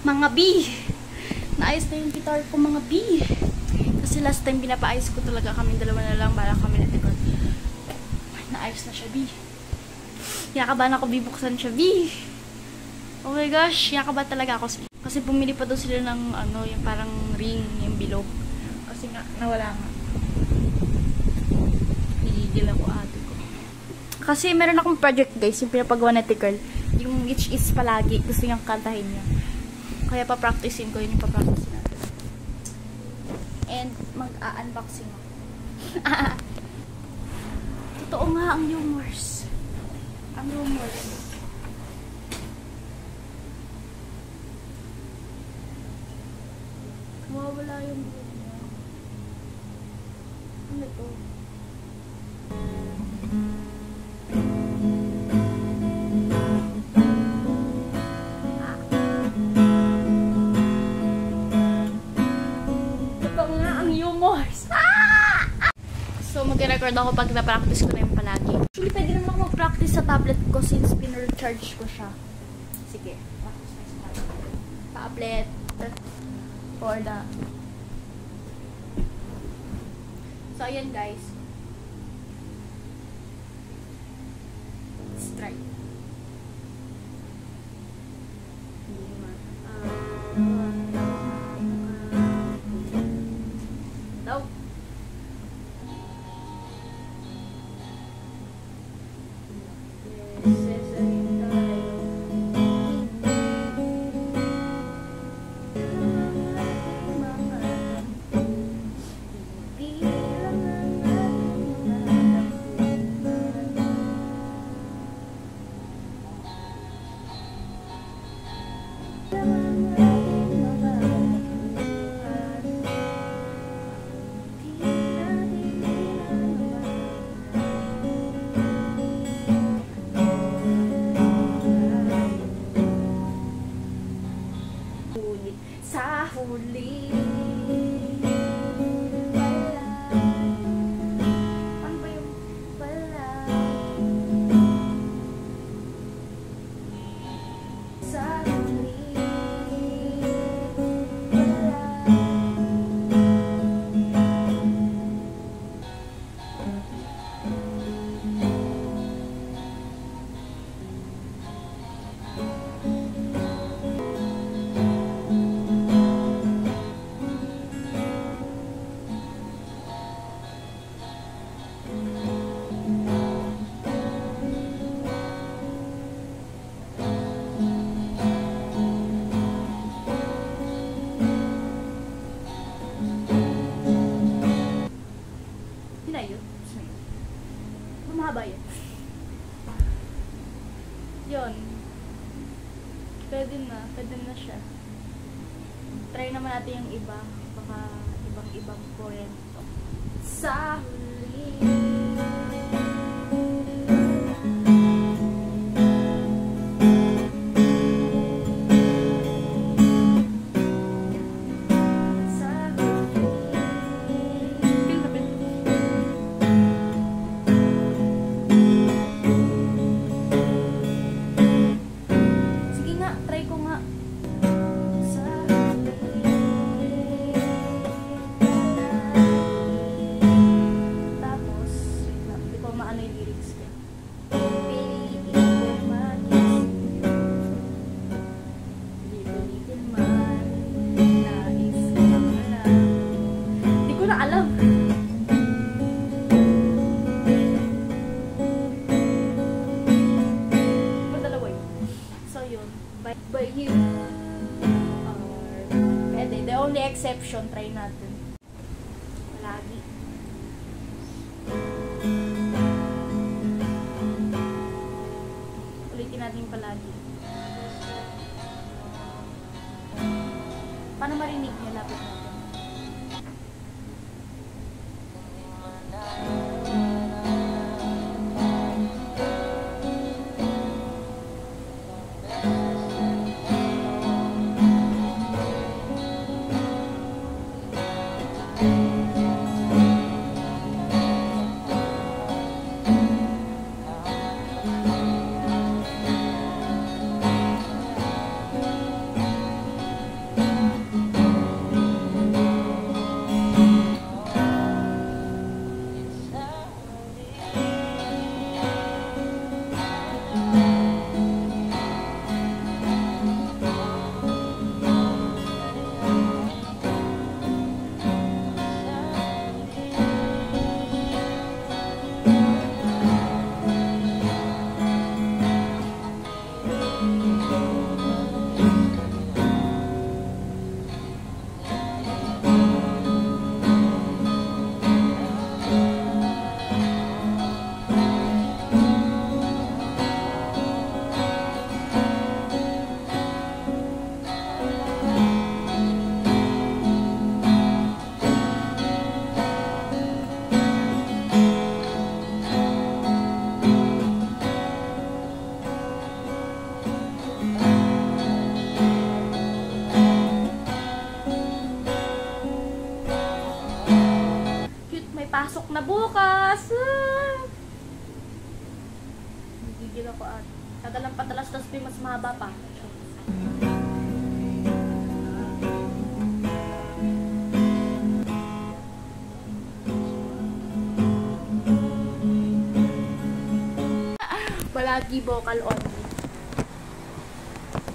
Mga B! Naayos na yung guitar ko, mga B! Kasi last time pinapaayos ko talaga kami dalawa na lang, bala kami na tikot. Naayos na siya, B. Yakaban ako bibuksan siya, B. Oh my gosh, yakaban talaga ako. Kasi bumili pa daw sila ng ano, yung parang ring, yung bilog. Kasi nga, nawala nga. Nigigil ako ate ko. Kasi meron akong project guys, yung pinapagawa na tikol. Yung which is palagi, gusto niyang kantahin niya. Kaya pa-practicein ko yun, yung pa-practicein natin. And mag-a-unboxing ako. Totoo nga ang rumors. Ang rumors. Mawawala yung buhok niya. Ano to? So, mag-record ako pag na-practice ko na yung palagi. Actually, pwede naman ako mag-practice sa tablet ko since pin-recharge ko siya. Sige, practice na sa tablet. For the... So, ayan guys. Let's try. Nope. Sa huli ano ba yung pala sa huli mahaba yun. Yun. Pwede na siya. Try naman natin yung iba. Baka ibang kurento. Sa huli. But you are pwede. The only exception, try natin. Palagi. Ulitin natin palagi. Paano marinig niya? Lapit natin. pasok na bukas. Gigil ako at kadalang patalas tas mas mahaba pa. Palagi vocal only.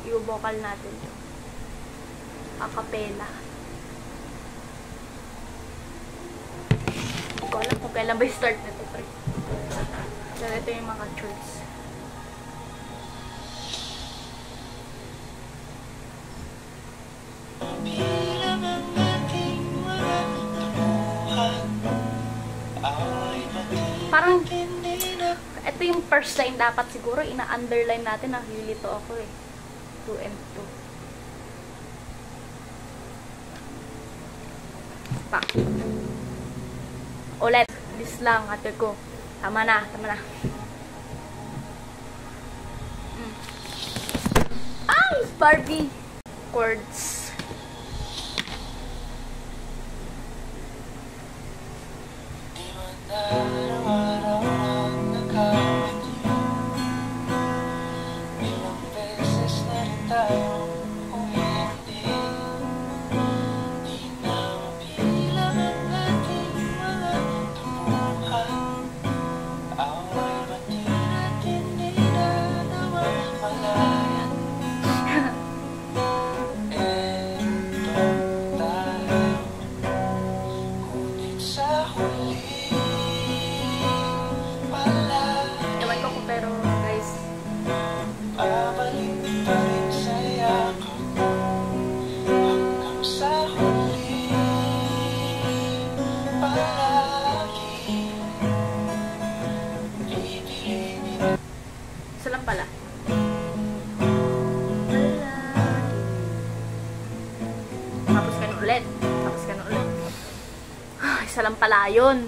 Yung vocal natin. Acapella. Hindi ko alam kung kailan ba start nito, pre. So, ito yung mga chords. Parang ito yung first line dapat siguro ina-underline natin. Naglilito ako eh. 2 and 2. Pa. Ulit. This lang, ate ko. Tama na, tama na. Ay! Barbie! Chords. Isa lang pala. Tapos ka na ulit. Tapos ka na ulit. Isa lang pala yun.